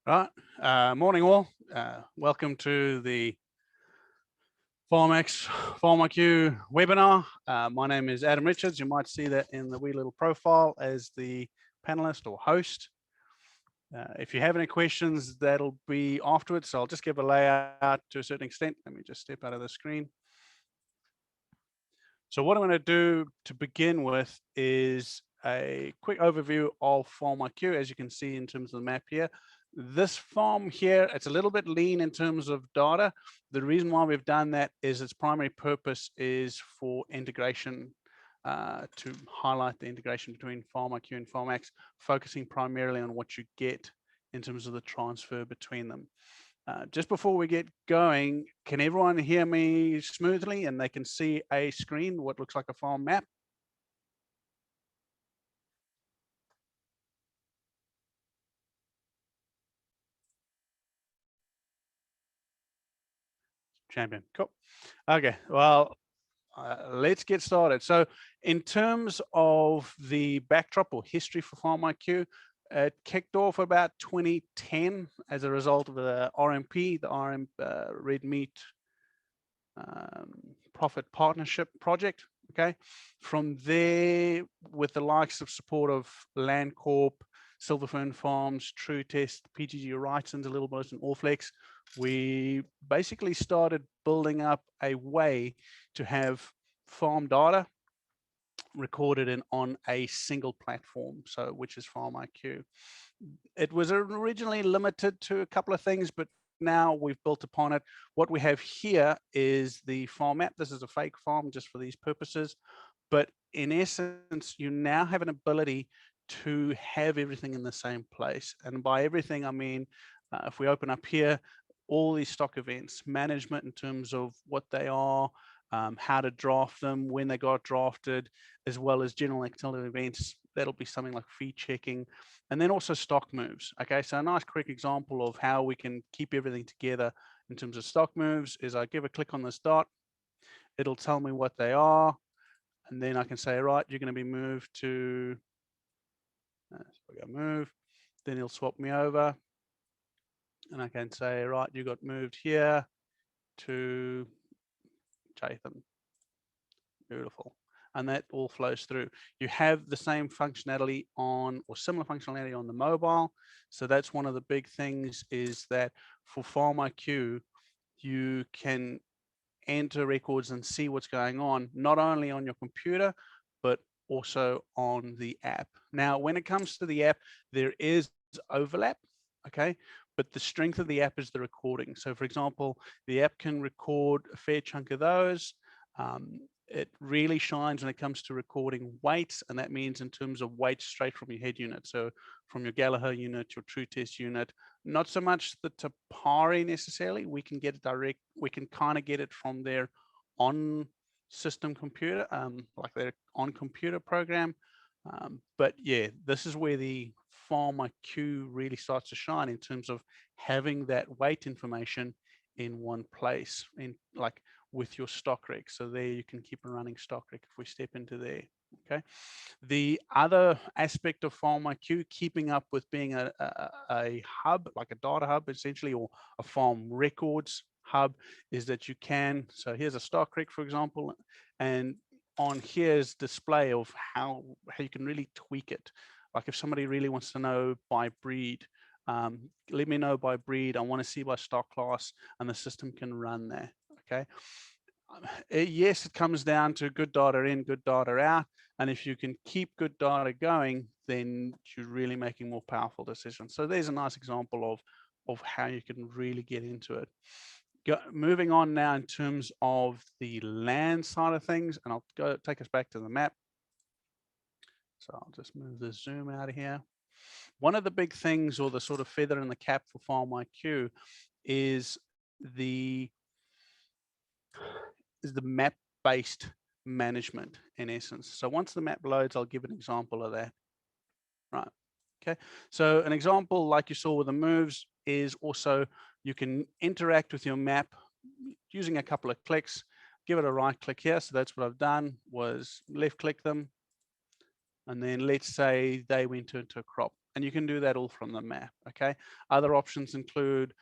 Right. Morning all. Welcome to the FarmX FarmIQ webinar. My name is Adam Richards. You might see that in the wee little profile as the panelist or host. If you have any questions, that'll be afterwards. So I'll just give a layout to a certain extent. Let me just step out of the screen. So what I'm going to do to begin with is a quick overview of FarmIQ, as you can see in terms of the map here. This farm here, it's a little bit lean in terms of data. The reason why we've done that is its primary purpose is for integration, to highlight the integration between FarmIQ and FarmAX, focusing primarily on what you get in terms of the transfer between them. Just before we get going, can everyone hear me smoothly and they can see a screen, what looks like a farm map? Champion, cool. Okay, well, let's get started. So in terms of the backdrop or history for FarmIQ, it kicked off about 2010 as a result of the RMP, the Red Meat Profit Partnership Project. Okay, from there, with the likes of support of Landcorp, Silverfern Farms, True Test, PGG Wrightson's, a little bit, and Allflex, we basically started building up a way to have farm data recorded in on a single platform, so which is FarmIQ. It was originally limited to a couple of things, but now we've built upon it. What we have here is the farm map. This is a fake farm just for these purposes, but in essence, you now have an ability to have everything in the same place. And by everything, I mean, if we open up here, all these stock events, management in terms of what they are, how to draft them, when they got drafted, as well as general activity events. That'll be something like feed checking, and then also stock moves. Okay, so a nice quick example of how we can keep everything together in terms of stock moves is I give a click on this dot, it'll tell me what they are, and then I can say, right, you're going to be moved to, so I go move, then he'll swap me over, and I can say, right, you got moved here to Jathan. Beautiful. And that all flows through. You have the same functionality on, or similar functionality on the mobile. So that's one of the big things, is that for FarmIQ, you can enter records and see what's going on, not only on your computer, but also on the app. Now, when it comes to the app, there is overlap, okay? But the strength of the app is the recording. So for example, the app can record a fair chunk of those. It really shines when it comes to recording weights, and that means in terms of weights straight from your head unit. So from your Gallagher unit, your True Test unit, not so much the Tapari necessarily. We can get it direct. We can kind of get it from their on system computer, like their on computer program. But yeah, this is where the FarmIQ really starts to shine in terms of having that weight information in one place, in like with your stock rec. So there you can keep a running stock rec if we step into there. Okay. The other aspect of FarmIQ, keeping up with being a hub, like a data hub essentially, or a farm records hub, is that you can, so here's a stock rec, for example, and on here's display of how you can really tweak it. Like if somebody really wants to know by breed, let me know by breed, I want to see by stock class, and the system can run there. Okay. Yes, it comes down to good data in, good data out. And if you can keep good data going, then you're really making more powerful decisions. So there's a nice example of how you can really get into it. Moving on now in terms of the land side of things, and I'll go take us back to the map. So I'll just move the zoom out of here. One of the big things, or the sort of feather in the cap for FarmIQ, is the map-based management in essence. So once the map loads, I'll give an example of that. Right. Okay. So an example like you saw with the moves is also you can interact with your map using a couple of clicks. Give it a right click here. So that's what I've done, was left click them. And then let's say they went into a crop. and you can do that all from the map. Okay. Other options include,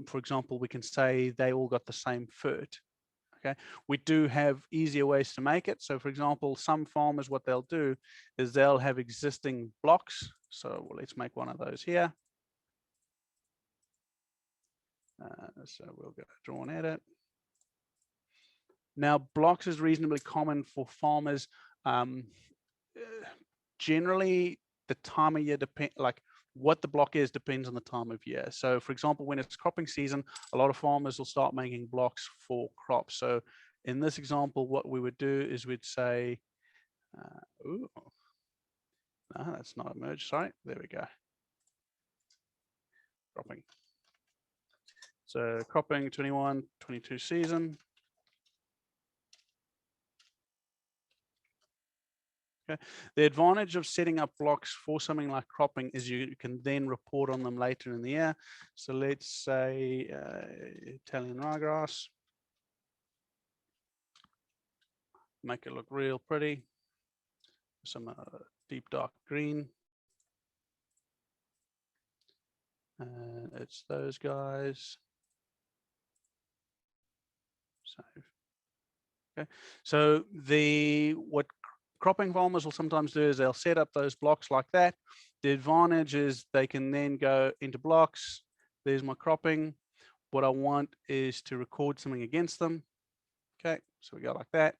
for example, we can say they all got the same FERT. Okay. We do have easier ways to make it. So for example, some farmers, what they'll do is they'll have existing blocks. So let's make one of those here. So we'll go draw and edit. Now, blocks is reasonably common for farmers. Generally, the time of year like what the block is depends on the time of year. So for example, when it's cropping season, a lot of farmers will start making blocks for crops. So in this example, what we would do is we'd say, ooh, no, that's not a merge, sorry, there we go. Cropping. So cropping 21, 22 season. Okay. The advantage of setting up blocks for something like cropping is you can then report on them later in the year. So let's say Italian ryegrass. Make it look real pretty. Some deep dark green. And it's those guys. Save. Okay. So what cropping farmers will sometimes do is they'll set up those blocks like that. The advantage is they can then go into blocks. There's my cropping. What I want is to record something against them. Okay, so we go like that.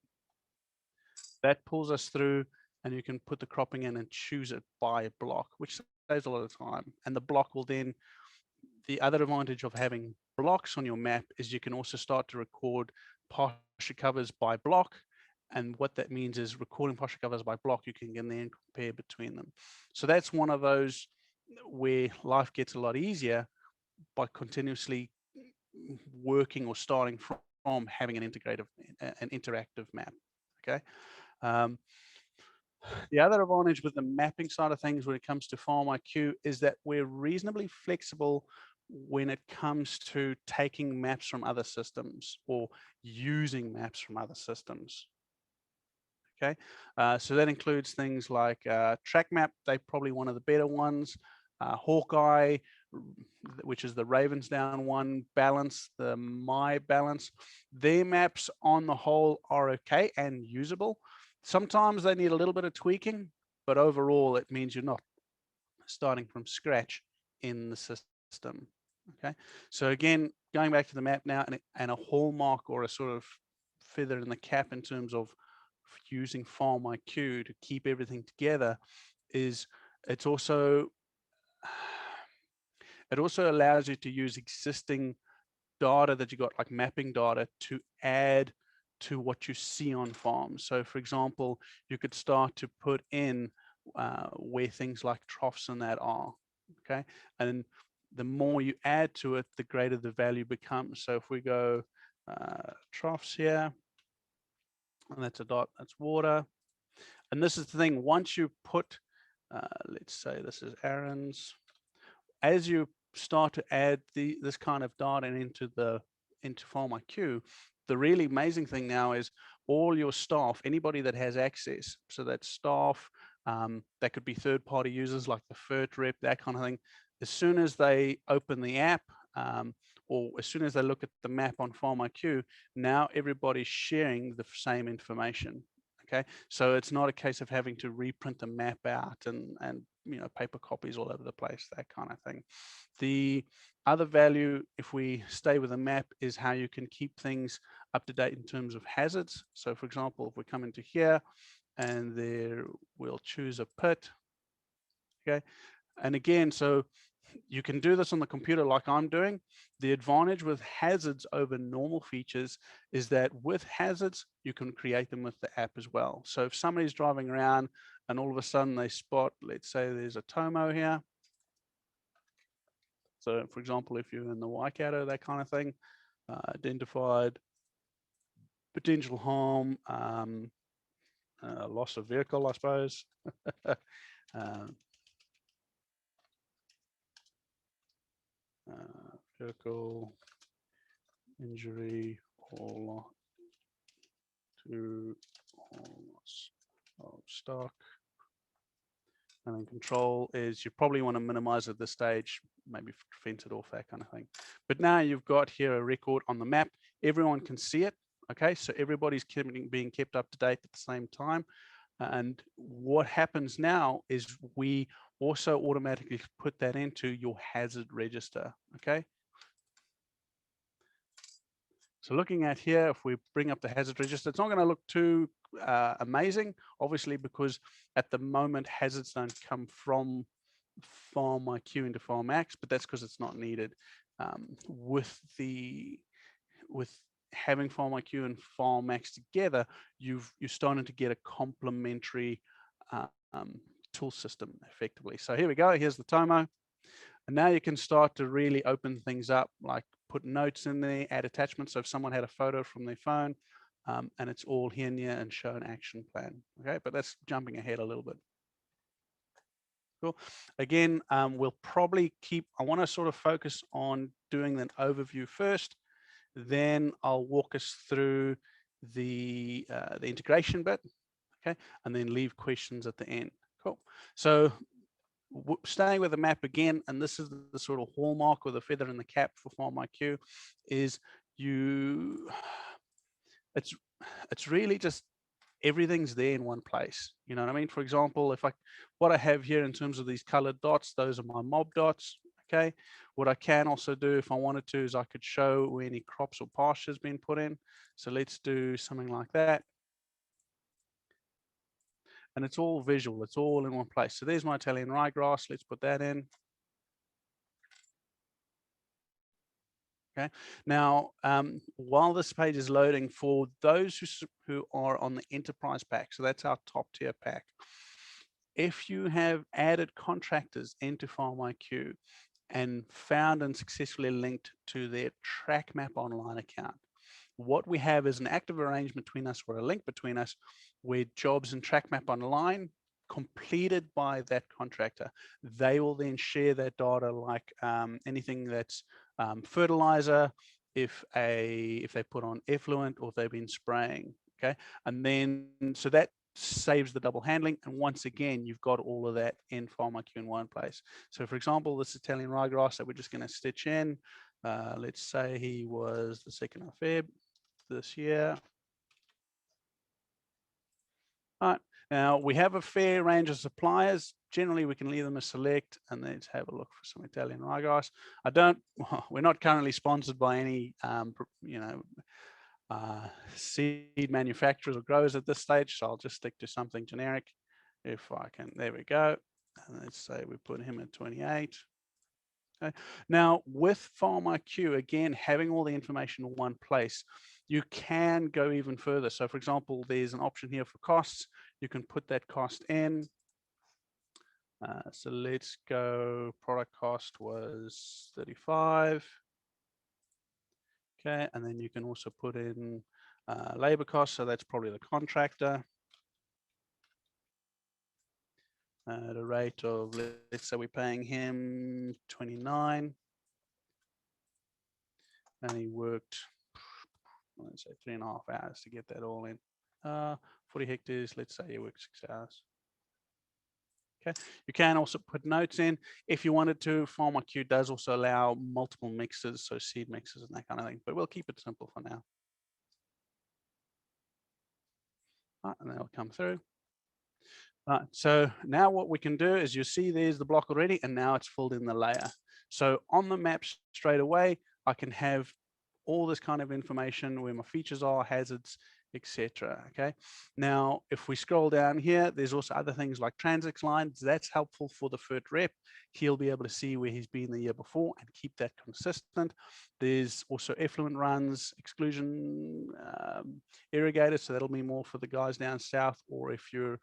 That pulls us through, and you can put the cropping in and choose it by block, which saves a lot of time. And the block will then, the other advantage of having blocks on your map is you can also start to record pasture covers by block. And what that means is recording pasture covers by block, you can then compare between them. So that's one of those where life gets a lot easier by continuously working or starting from having an interactive map. Okay. The other advantage with the mapping side of things when it comes to FarmIQ is that we're reasonably flexible when it comes to taking maps from other systems or using maps from other systems. Okay, so that includes things like TrackMap, they're probably one of the better ones, Hawkeye, which is the Ravensdown one, Balance, the My Balance. Their maps on the whole are okay and usable. Sometimes they need a little bit of tweaking, but overall it means you're not starting from scratch in the system. Okay, so again, going back to the map now, and a hallmark or a sort of feather in the cap in terms of using FarmIQ to keep everything together is it also allows you to use existing data that you got, like mapping data, to add to what you see on farms. So for example, you could start to put in where things like troughs and that are, okay? And the more you add to it, the greater the value becomes. So if we go troughs here, and that's a dot, that's water. And this is the thing, once you put, let's say this is Aaron's, as you start to add this kind of data into FarmIQ, the really amazing thing now is all your staff, anybody that has access, so that staff, that could be third-party users like the FERT rep, that kind of thing, as soon as they open the app, or as soon as they look at the map on FarmIQ, now everybody's sharing the same information. Okay, so it's not a case of having to reprint the map out and you know, paper copies all over the place, that kind of thing. The other value, if we stay with the map, is how you can keep things up to date in terms of hazards. So for example, if we come into here and there, we'll choose a pit. Okay, and again, so you can do this on the computer like I'm doing. The advantage with hazards over normal features is that with hazards, you can create them with the app as well. So if somebody's driving around and all of a sudden they spot, let's say there's a Tomo here. So for example, if you're in the Waikato, that kind of thing, identified potential harm, loss of vehicle, I suppose. Vehicle injury or to loss of stock. And then control is, you probably want to minimize at this stage, maybe fence it off, that kind of thing. But now you've got here a record on the map. Everyone can see it. Okay, so everybody's being kept up to date at the same time. And what happens now is we also automatically put that into your hazard register. Okay. So looking at here, if we bring up the hazard register, it's not going to look too amazing, obviously, because at the moment hazards don't come from FarmIQ into FarmAX, but that's because it's not needed. With having FarmIQ and FarmAX together, you're starting to get a complementary tool system effectively. So here we go. Here's the Tomo. And now you can start to really open things up, like put notes in there, add attachments. So if someone had a photo from their phone, and it's all here and show an action plan. Okay, but that's jumping ahead a little bit. Cool. Again, we'll probably I want to sort of focus on doing an overview first. Then I'll walk us through the integration bit. Okay, and then leave questions at the end. Cool. So staying with the map again, and this is the sort of hallmark or the feather in the cap for FarmIQ, is it's really just everything's there in one place. You know what I mean? For example, what I have here in terms of these colored dots, those are my mob dots. Okay. What I can also do if I wanted to is I could show where any crops or pastures been put in. So let's do something like that. And it's all visual, it's all in one place. So there's my Italian ryegrass, let's put that in. Okay, now while this page is loading, for those who are on the enterprise pack, so that's our top tier pack, if you have added contractors into FarmIQ and found and successfully linked to their TrackMap online account, what we have is an active arrangement between us, or a link between us, where jobs in TrackMap online completed by that contractor, they will then share that data, like anything that's fertilizer, if they put on effluent, or if they've been spraying. Okay, and then so that saves the double handling, and once again you've got all of that in FarmIQ in one place. So for example, this Italian ryegrass that we're just going to stitch in, let's say he was the 2nd of Feb this year. All right, now we have a fair range of suppliers. Generally we can leave them as select, and then let's have a look for some Italian ryegrass. We're not currently sponsored by any seed manufacturers or growers at this stage, so I'll just stick to something generic if I can. There we go. And let's say we put him at 28. Okay. Now with FarmIQ, again, having all the information in one place, you can go even further. So for example, there's an option here for costs. You can put that cost in. So let's go, product cost was 35. Okay, and then you can also put in labor costs, so that's probably the contractor. At a rate of, let's say we're paying him 29. And he worked, let's say 3.5 hours to get that all in. 40 hectares, let's say he worked 6 hours. Okay, you can also put notes in if you wanted to. FarmIQ does also allow multiple mixes, so seed mixes and that kind of thing, but we'll keep it simple for now. Right, and that'll come through. So now what we can do is, you see there's the block already, and now it's filled in the layer. So on the map straight away, I can have all this kind of information, where my features are, hazards, etc. Okay. Now, if we scroll down here, there's also other things like transits lines. That's helpful for the FERT rep. He'll be able to see where he's been the year before and keep that consistent. There's also effluent runs, exclusion irrigators. So that'll be more for the guys down south, or if you're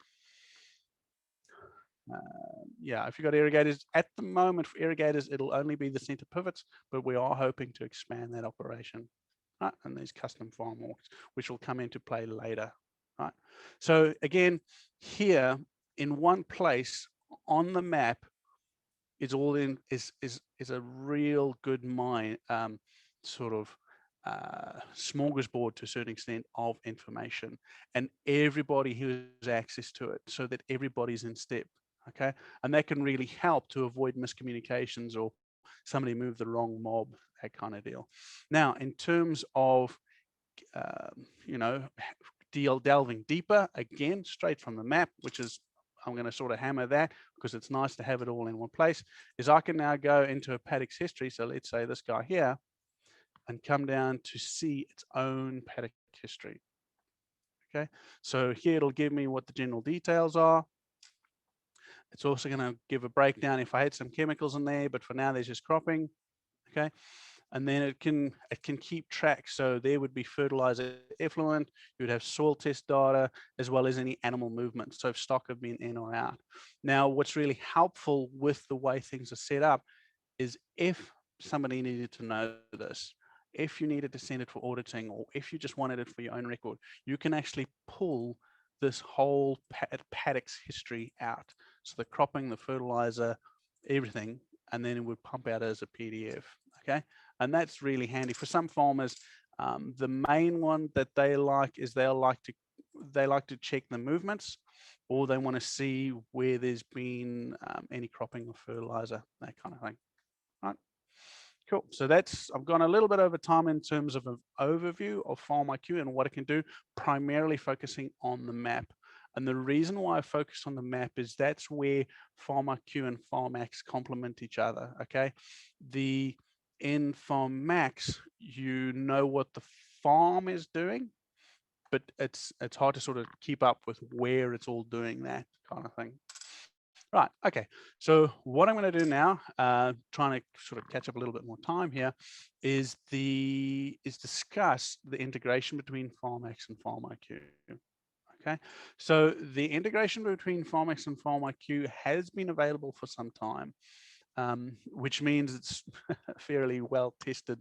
if you've got irrigators. At the moment for irrigators, it'll only be the center pivots, but we are hoping to expand that operation. Right? And these custom farm walks, which will come into play later. Right? So again, here in one place on the map, is all in is a real good sort of smorgasbord to a certain extent of information, and everybody has access to it, so that everybody's in step. okay? And that can really help to avoid miscommunications or somebody moved the wrong mob, that kind of deal. Now, in terms of, you know, delving deeper, again, straight from the map, which is, I'm going to sort of hammer that because it's nice to have it all in one place, is I can now go into a paddock's history. So let's say this guy here, and come down to see its own paddock history. Okay, so here it'll give me what the general details are. It's also going to give a breakdown if I had some chemicals in there, but for now there's just cropping. Okay, and then it can keep track. So there would be fertilizer effluent, you would have soil test data, as well as any animal movement. So if stock have been in or out. Now, what's really helpful with the way things are set up is if somebody needed to know this, if you needed to send it for auditing, or if you just wanted it for your own record, you can actually pull this whole paddock's history out. So the cropping, the fertilizer, everything, and then it would pump out as a PDF. Okay, and that's really handy for some farmers. The main one that they like is they like to check the movements, or they want to see where there's been any cropping or fertilizer, that kind of thing. Right. Cool. So that's, I've gone a little bit over time in terms of an overview of FarmIQ and what it can do, primarily focusing on the map. And the reason why I focus on the map is that's where FarmIQ and FARMAX complement each other. Okay. In FarmAX, you know what the farm is doing, but it's hard to sort of keep up with where it's all doing that kind of thing. Right, okay. So what I'm going to do now, trying to sort of catch up a little bit more time here, is discuss the integration between FarmX and FarmIQ. Okay, so the integration between FarmX and FarmIQ has been available for some time, which means it's fairly well tested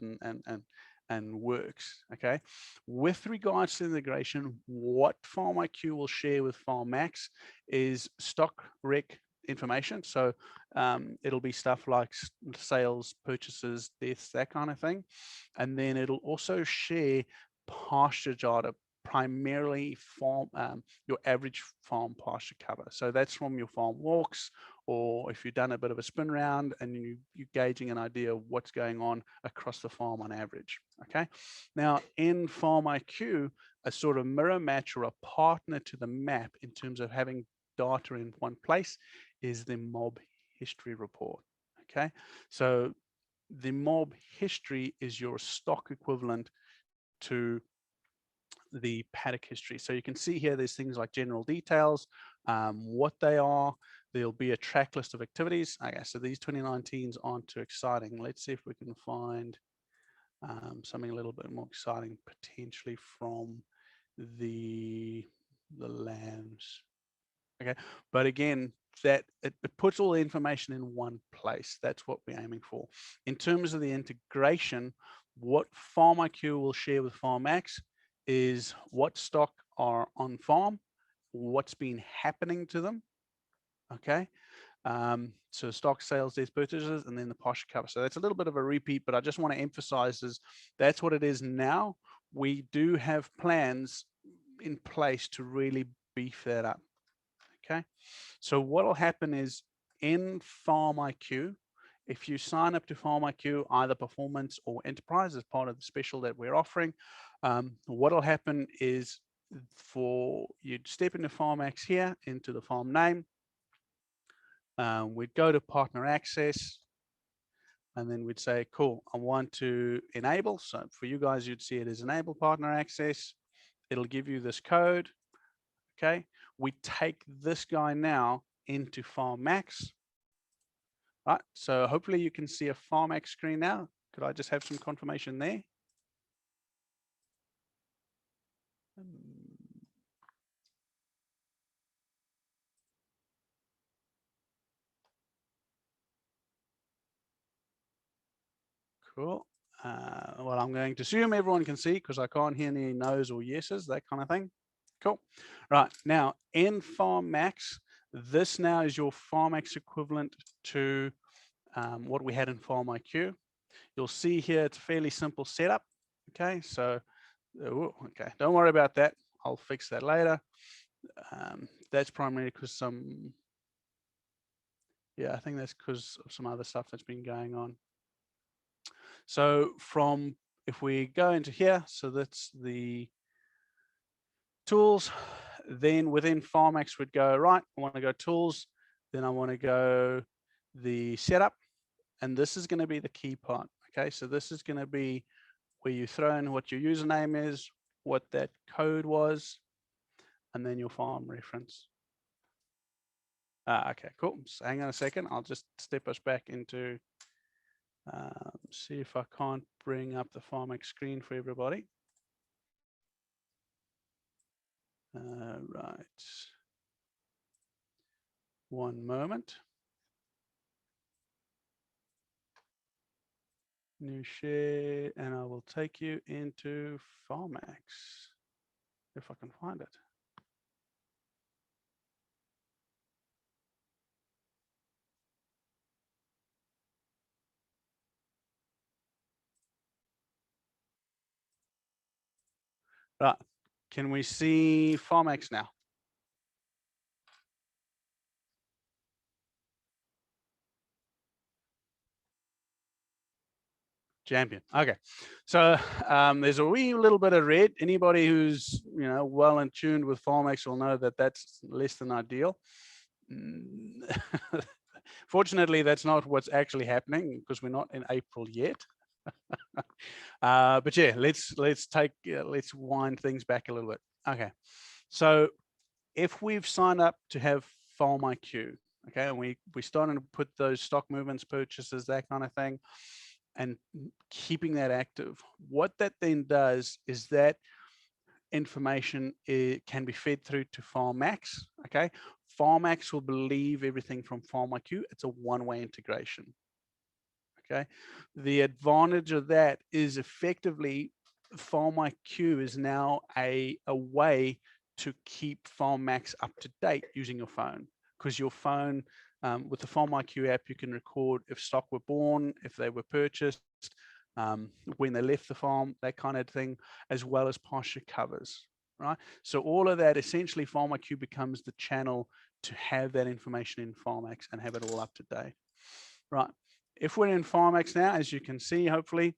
and works. Okay, with regards to integration, what FarmIQ will share with FarmX is stock rec information. So it'll be stuff like sales, purchases, deaths, that kind of thing. And then it'll also share pasture data, primarily from your average farm pasture cover. So that's from your farm walks, or if you've done a bit of a spin round and you're gauging an idea of what's going on across the farm on average. Okay. Now in FarmIQ, a sort of mirror match or a partner to the map in terms of having data in one place is the mob history report. Okay, so the mob history is your stock equivalent to the paddock history. So you can see here there's things like general details, what they are. There'll be a track list of activities. Okay, so these 2019s aren't too exciting. Let's see if we can find something a little bit more exciting potentially from the lambs. Okay, but again, that it puts all the information in one place. That's what we're aiming for. In terms of the integration, what FarmIQ will share with FarmX is what stock are on farm, what's been happening to them. Okay, so stock, sales, death, purchases, and then the pasture cover. So that's a little bit of a repeat, but I just want to emphasize is that's what it is now. We do have plans in place to really beef that up. Okay, so what will happen is in FarmIQ, if you sign up to FarmIQ, either performance or enterprise as part of the special that we're offering, what will happen is you'd step into FarmX here, into the farm name, we'd go to partner access, and then we'd say, cool, I want to enable. So for you guys, you'd see it as enable partner access. It'll give you this code. Okay, we take this guy now into FarmX. Right, so hopefully you can see a FarmX screen now. Could I just have some confirmation there? Cool. Well, I'm going to assume everyone can see because I can't hear any no's or yeses, that kind of thing. Cool. Right, now in FarmX, this now is your FarmX equivalent to what we had in FarmIQ. You'll see here it's a fairly simple setup. Okay, so okay, don't worry about that. I'll fix that later. That's primarily because some Yeah, I think that's because of some other stuff that's been going on. So if we go into here, so that's the tools, then within FarmAX would go, right, I want to go tools, then I want to go the setup, and this is going to be the key part. Okay, so this is going to be where you throw in what your username is, what that code was, and then your farm reference. Okay, cool. So hang on a second. I'll just step us back into, see if I can't bring up the FarmIQ screen for everybody. Right. One moment. New share, and I will take you into FarmX if I can find it. Right. Can we see FarmX now? Champion. Okay. So there's a wee little bit of red. Anybody who's well in tuned with FarmX will know that that's less than ideal. Fortunately, that's not what's actually happening because we're not in April yet. But yeah, let's wind things back a little bit. Okay. So if we've signed up to have FarmIQ, okay, and we're starting to put those stock movements, purchases, that kind of thing, and keeping that active, what that then does is that information can be fed through to FarmAX. Okay, FarmAX will believe everything from FarmIQ. It's a one-way integration. Okay, the advantage of that is effectively FarmIQ is now a way to keep FarmAX up to date using your phone, because your phone, with the FarmIQ app, you can record if stock were born, if they were purchased, when they left the farm, that kind of thing, as well as pasture covers, right? So all of that, essentially FarmIQ becomes the channel to have that information in FarmAX and have it all up to date, right? If we're in FarmX now, as you can see, hopefully,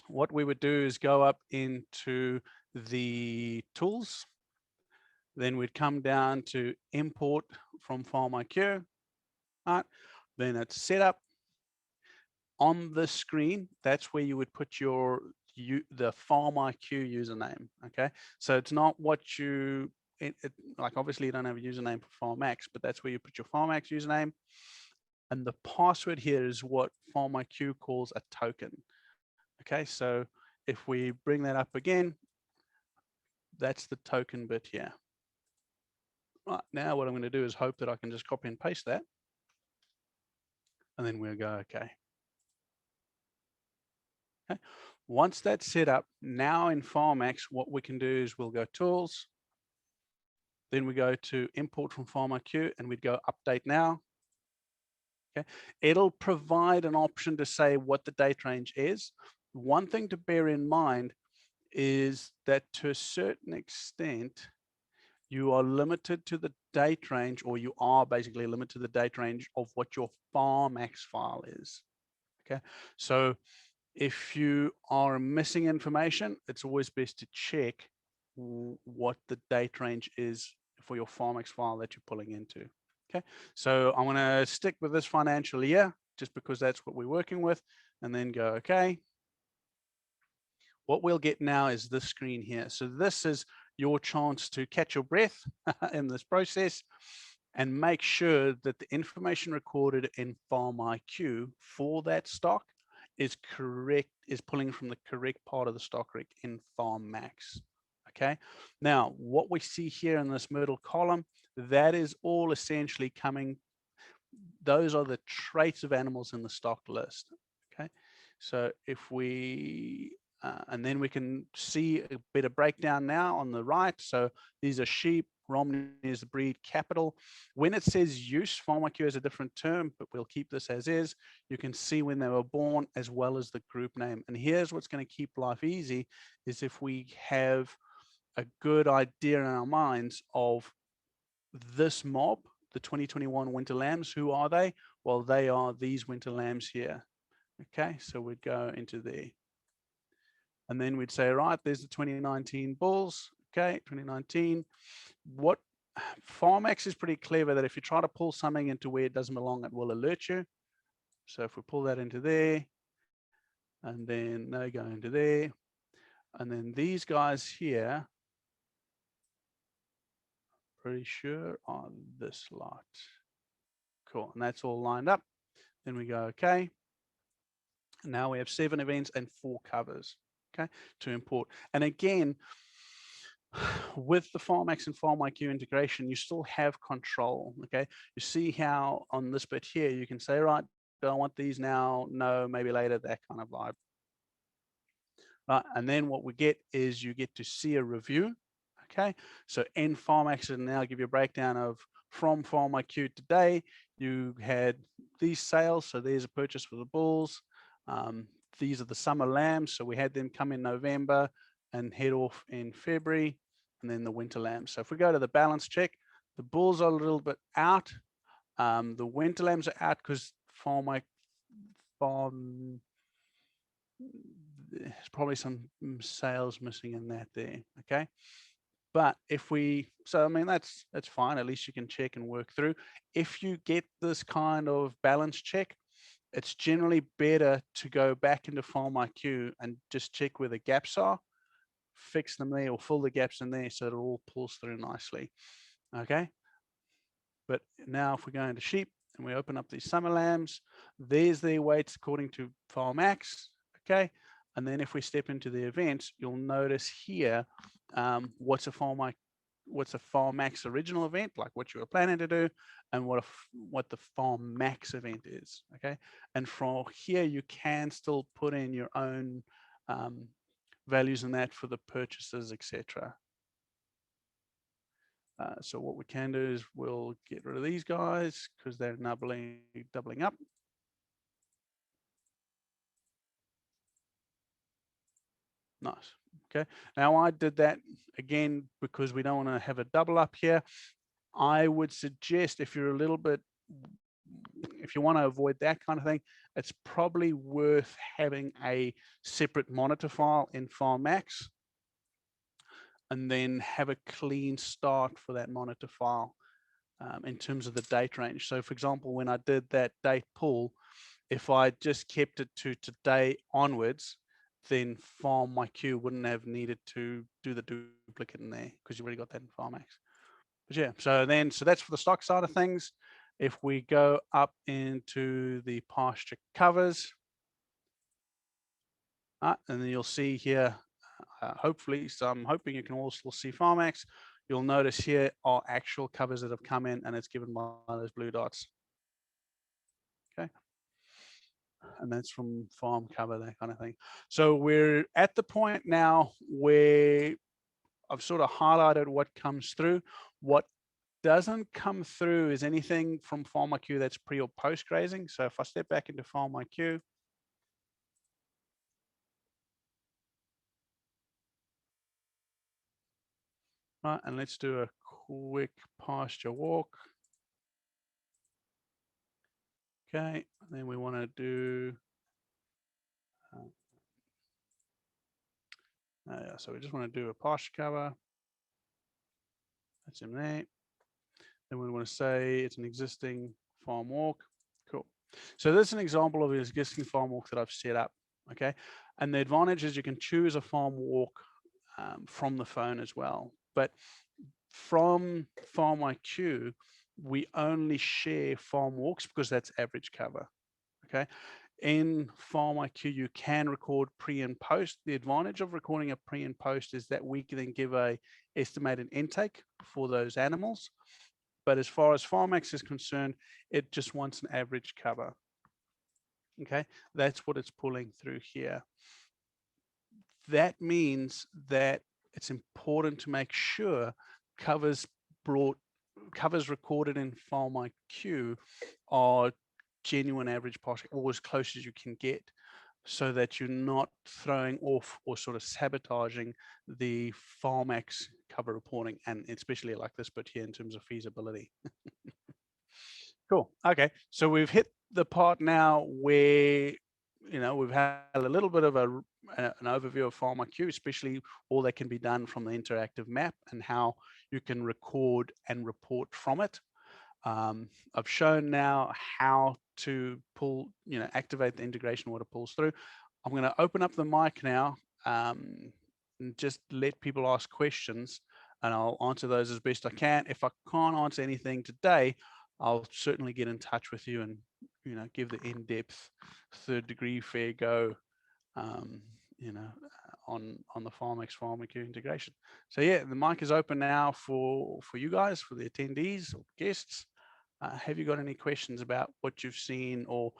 what we would do is go up into the tools. Then we'd come down to import from FarmIQ. Right? Then it's setup. On the screen, that's where you would put the FarmIQ username. Okay, so it's not what you like. Obviously, you don't have a username for FarmX, but that's where you put your FarmX username. And the password here is what FarmIQ calls a token. Okay, so if we bring that up again, that's the token bit here. Right, now what I'm going to do is hope that I can just copy and paste that. And then we'll go, okay. Okay. Once that's set up, now in FarmX, what we can do is we'll go tools. Then we go to import from FarmIQ and we'd go update now. Okay. It'll provide an option to say what the date range is. One thing to bear in mind is that to a certain extent, you are limited to the date range, or you are basically limited to the date range of what your FarmX file is. Okay, so if you are missing information, it's always best to check what the date range is for your FarmX file that you're pulling into. Okay, so I'm going to stick with this financial year just because that's what we're working with, and then go okay. What we'll get now is this screen here. So this is your chance to catch your breath in this process and make sure that the information recorded in FarmIQ for that stock is correct, is pulling from the correct part of the stock rec in FarmMax. Okay, now what we see here in this middle column, that is all essentially coming, those are the traits of animals in the stock list. Okay, so if we and then we can see a bit of breakdown now on the right. So these are sheep, Romney is the breed, capital. When it says use, FarmIQ has a different term, but we'll keep this as is. You can see when they were born as well as the group name. And here's what's going to keep life easy is if we have a good idea in our minds of this mob, the 2021 winter lambs. Who are they? Well, they are these winter lambs here. Okay, so we'd go into there. And then we'd say, right, there's the 2019 bulls. Okay, 2019. What FarmX is pretty clever that if you try to pull something into where it doesn't belong, it will alert you. So if we pull that into there, and then they go into there, and then these guys here, pretty sure on this lot. Cool, and that's all lined up. Then we go, okay. Now we have 7 events and 4 covers, okay, to import. And again, with the FarmX and FarmIQ integration, you still have control, okay? You see how on this bit here, you can say, right, do I want these now? No, maybe later, that kind of vibe. And then what we get is you get to see a review, okay? So in FarmX, it'll now give you a breakdown of from FarmIQ today, you had these sales. So there's a purchase for the bulls. These are the summer lambs. So we had them come in November and head off in February, and then the winter lambs. So if we go to the balance check, the bulls are a little bit out. The winter lambs are out because there's probably some sales missing in that there, okay? But if we, so I mean, that's fine. At least you can check and work through. If you get this kind of balance check, it's generally better to go back into FarmIQ and just check where the gaps are, fix them there or fill the gaps in there so it all pulls through nicely, okay? But now if we go into sheep and we open up these summer lambs, there's their weights according to FARMAX, okay? And then if we step into the events, you'll notice here what's a FARMAX original event, like what you were planning to do, and what the FARMAX event is, okay? And from here, you can still put in your own values in that for the purchases, etc. So what we can do is we'll get rid of these guys because they're doubling up. Nice. Okay. Now I did that again because we don't want to have a double up here. I would suggest if you're a little bit, if you want to avoid that kind of thing, it's probably worth having a separate monitor file in FarmX and then have a clean start for that monitor file in terms of the date range. So for example, when I did that date pull, if I just kept it to today onwards, then FarmIQ wouldn't have needed to do the duplicate in there because you already got that in FarmX. But yeah, so that's for the stock side of things. If we go up into the pasture covers, and then you'll see here, hopefully, so I'm hoping you can also see FarmX. You'll notice here are actual covers that have come in and it's given by those blue dots. Okay. And that's from farm cover, that kind of thing. So we're at the point now where I've sort of highlighted what comes through. What doesn't come through is anything from FarmIQ that's pre or post grazing. So if I step back into FarmIQ, right, and let's do a quick pasture walk. Okay, and then we want to do, so we just want to do a pasture cover. That's in there. Then we want to say it's an existing farm walk. Cool. So this is an example of an existing farm walk that I've set up. Okay. And the advantage is you can choose a farm walk from the phone as well. But from FarmIQ, we only share farm walks because that's average cover. Okay. In FarmIQ, you can record pre and post. The advantage of recording a pre and post is that we can then give a estimated intake for those animals. But as far as FarmX is concerned, it just wants an average cover. Okay, that's what it's pulling through here. That means that it's important to make sure covers recorded in FarmIQ are genuine average pasture or as close as you can get, so that you're not throwing off or sort of sabotaging the FarmX cover reporting, and especially like this bit here in terms of feasibility. Cool. Okay. So we've hit the part now where, we've had a little bit of an overview of FarmIQ, especially all that can be done from the interactive map and how you can record and report from it. I've shown now how to pull, activate the integration, what it pulls through. I'm going to open up the mic now, and just let people ask questions, and I'll answer those as best I can. If I can't answer anything today, I'll certainly get in touch with you and, give the in-depth third degree fair go, um, on the FarmX FarmIQ integration. So yeah, the mic is open now for you guys, for the attendees or guests. Have you got any questions about what you've seen, or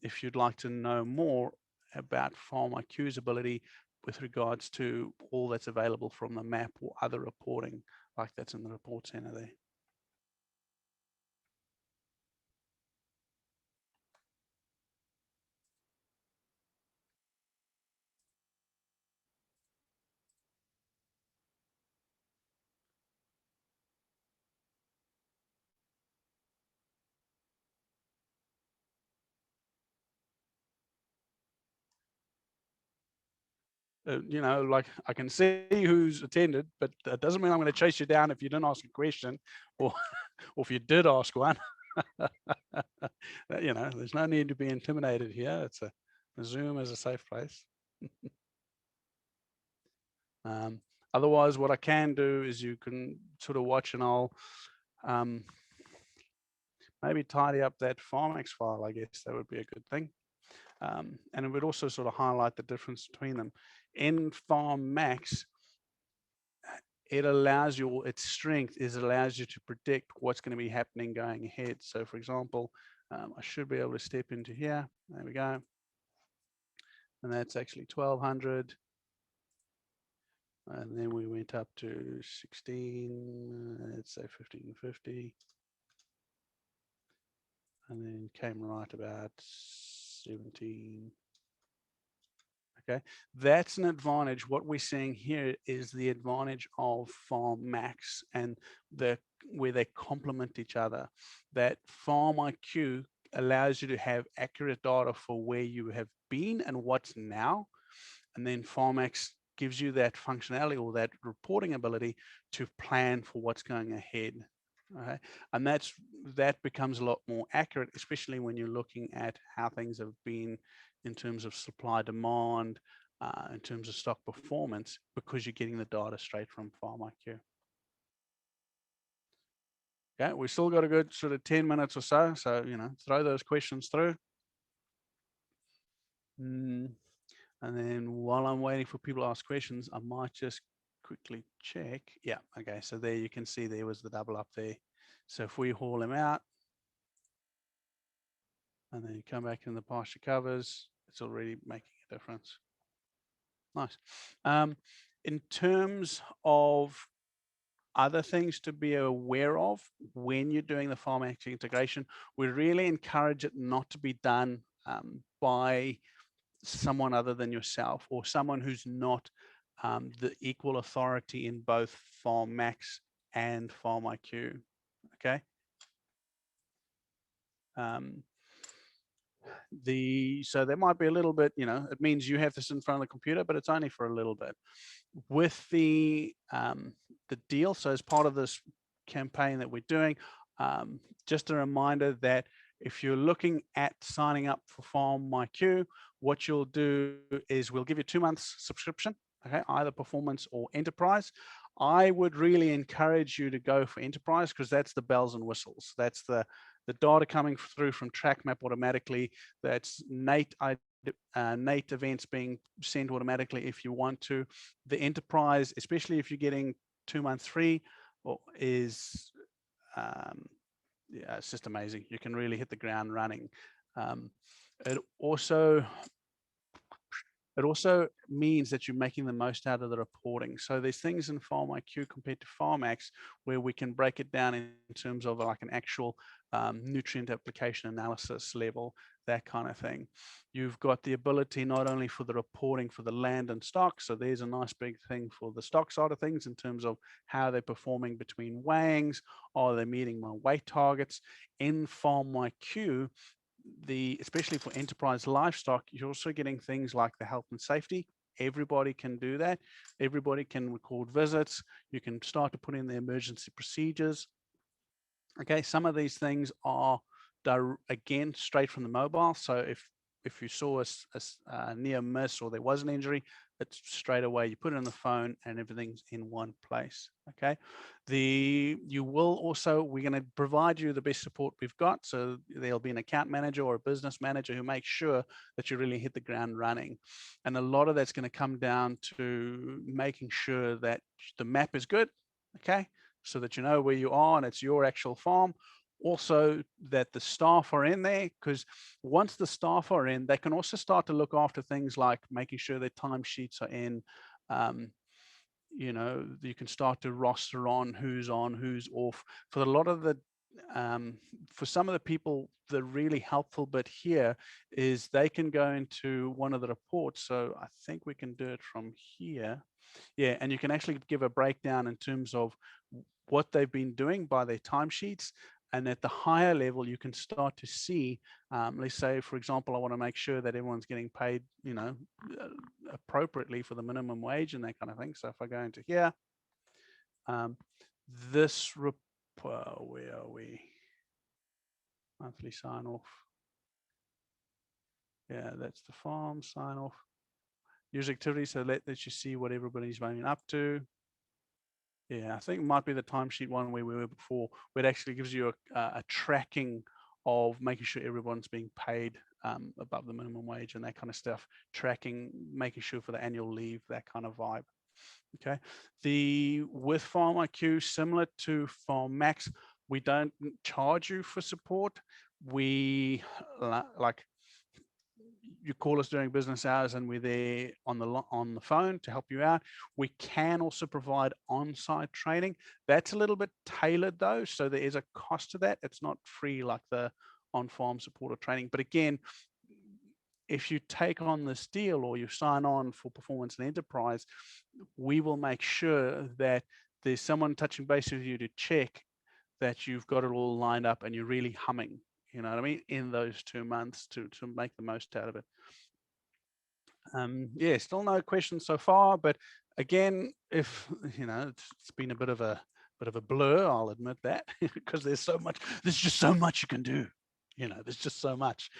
if you'd like to know more about FarmIQ's ability with regards to all that's available from the map or other reporting like that's in the report center there? Like I can see who's attended, but that doesn't mean I'm going to chase you down if you didn't ask a question, or or if you did ask one. There's no need to be intimidated here. It's a Zoom is a safe place. Um, Otherwise, what I can do is you can sort of watch, and I'll um, maybe tidy up that FarmX file. I guess that would be a good thing. And it would also sort of highlight the difference between them. In FarmMax, it allows you, its strength is it allows you to predict what's going to be happening going ahead. So for example, I should be able to step into here. There we go. And that's actually 1200. And then we went up to 16, let's say 1550. And then came right about 17. Okay, that's an advantage. What we're seeing here is the advantage of FarmMax and where they complement each other. That FarmIQ allows you to have accurate data for where you have been and what's now, and then FarmX gives you that functionality or that reporting ability to plan for what's going ahead. Okay, and that becomes a lot more accurate, especially when you're looking at how things have been in terms of supply demand, in terms of stock performance, because you're getting the data straight from FarmIQ. Okay, we've still got a good sort of 10 minutes or so, so throw those questions through. And then while I'm waiting for people to ask questions, I might just quickly check. Yeah, okay, so there you can see there was the double up there. So if we haul him out, and then you come back in the pasture covers, it's already making a difference. Nice. In terms of other things to be aware of when you're doing the FarmX integration, we really encourage it not to be done by someone other than yourself, or someone who's not the equal authority in both FarmMax and FarmIQ. Okay. So there might be a little bit, it means you have this in front of the computer, but it's only for a little bit. With the deal, so as part of this campaign that we're doing, just a reminder that if you're looking at signing up for FarmIQ, what you'll do is we'll give you 2 months subscription, okay, either performance or enterprise. I would really encourage you to go for enterprise, because that's the bells and whistles. That's the data coming through from TrackMap automatically. That's Nate events being sent automatically if you want to. The enterprise, especially if you're getting 2 months free, is yeah, it's just amazing. You can really hit the ground running. It it also means that you're making the most out of the reporting. So there's things in FarmIQ compared to FarmAX where we can break it down in terms of like an actual nutrient application analysis level, that kind of thing. You've got the ability not only for the reporting for the land and stock, so there's a nice big thing for the stock side of things in terms of how they're performing between weighings, are they meeting my weight targets. In FarmIQ, especially for enterprise livestock, you're also getting things like the health and safety. Everybody can do that. Everybody can record visits. You can start to put in the emergency procedures. Okay, some of these things are again straight from the mobile. So if you saw a near miss or there was an injury, it's straight away. You put it in the phone and everything's in one place. Okay, you will also, we're going to provide you the best support we've got. So there'll be an account manager or a business manager who makes sure that you really hit the ground running. And a lot of that's going to come down to making sure that the map is good. Okay, so that you know where you are and it's your actual farm. Also that the staff are in there, because once the staff are in, they can also start to look after things like making sure their timesheets are in. You know, you can start to roster on, who's off. For a lot of the, for some of the people, the really helpful bit here is they can go into one of the reports. So I think we can do it from here. Yeah, and you can actually give a breakdown in terms of what they've been doing by their timesheets. And at the higher level, you can start to see, let's say, for example, I want to make sure that everyone's getting paid, you know, appropriately for the minimum wage and that kind of thing. So if I go into here, this report, where are we? Monthly sign off. Yeah, that's the farm sign off. User activity, so let you see what everybody's been up to. Yeah, I think it might be the timesheet one where we were before, where it actually gives you a tracking of making sure everyone's being paid above the minimum wage and that kind of stuff, tracking, making sure for the annual leave, that kind of vibe. Okay, with FarmIQ, similar to FarmMax, we don't charge you for support. We like, you call us during business hours and we're there on the phone to help you out. We can also provide on-site training. That's a little bit tailored though, so there is a cost to that. It's not free like the on-farm support or training. But again, if you take on this deal or you sign on for performance and enterprise, we will make sure that there's someone touching base with you to check that you've got it all lined up and you're really humming, you know what I mean, in those 2 months to make the most out of it. Yeah, still no questions so far, but again, if you know, it's been a bit of a blur, I'll admit that, because there's just so much you can do, you know, there's just so much.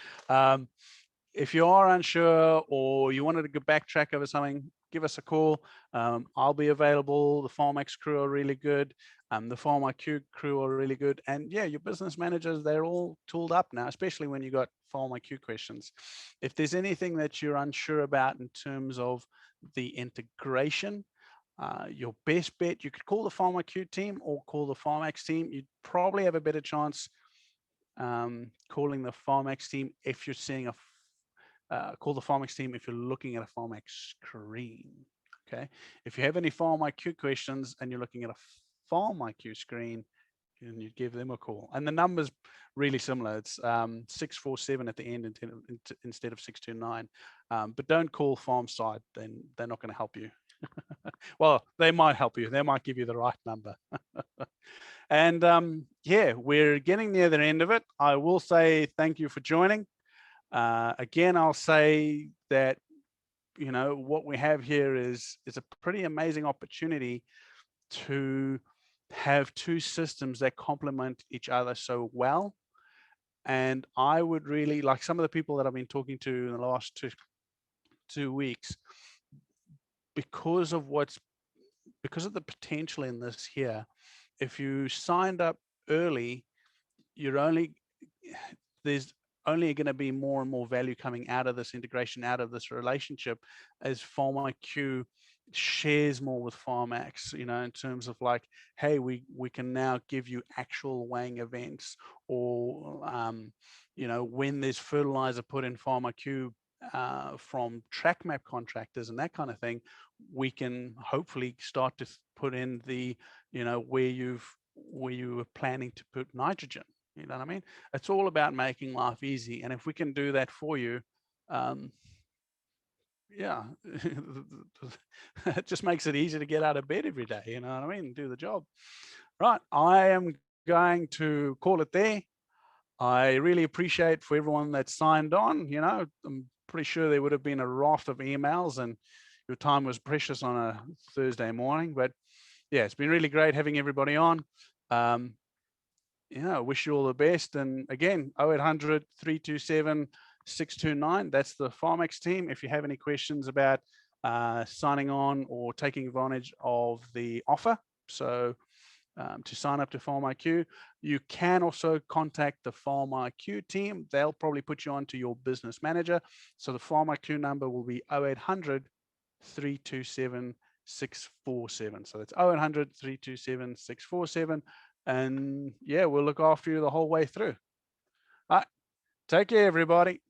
If you are unsure or you wanted to backtrack over something, give us a call. I'll be available. The FarmX crew are really good. The FarmIQ crew are really good. And yeah, your business managers, they're all tooled up now, especially when you got FarmIQ questions. If there's anything that you're unsure about in terms of the integration, your best bet, you could call the FarmIQ team or call the FarmX team. You'd probably have a better chance calling the FarmX team if you're seeing call the FarmX team if you're looking at a FarmX screen. Okay, if you have any FarmIQ questions and you're looking at a FarmIQ screen, and you give them a call. And the number's really similar. It's 647 at the end instead of 629. But don't call FarmSide, then they're not going to help you. Well, they might help you. They might give you the right number. And yeah, we're getting near the end of it. I will say thank you for joining. Again, I'll say that, you know, what we have here is a pretty amazing opportunity to have two systems that complement each other so well. And I would really like, some of the people that I've been talking to in the last two weeks, because of the potential in this here, if you signed up early, there's only going to be more and more value coming out of this integration, out of this relationship, as FarmIQ shares more with FarmX, you know, in terms of like, hey, we can now give you actual weighing events, or you know, when there's fertilizer put in FarmIQ from track map contractors and that kind of thing, we can hopefully start to put in the, where you were planning to put nitrogen. You know what I mean? It's all about making life easy. And if we can do that for you, yeah, it just makes it easy to get out of bed every day. You know what I mean? Do the job. Right. I am going to call it there. I really appreciate for everyone that signed on. I'm pretty sure there would have been a raft of emails and your time was precious on a Thursday morning. But yeah, it's been really great having everybody on. Wish you all the best. And again, 0800 327 629. That's the FarmX team. If you have any questions about signing on or taking advantage of the offer, so to sign up to FarmIQ, you can also contact the FarmIQ team. They'll probably put you on to your business manager. So the FarmIQ number will be 0800 327 647. So that's 0800 327 647. And yeah, we'll look after you the whole way through. All right. Take care, everybody.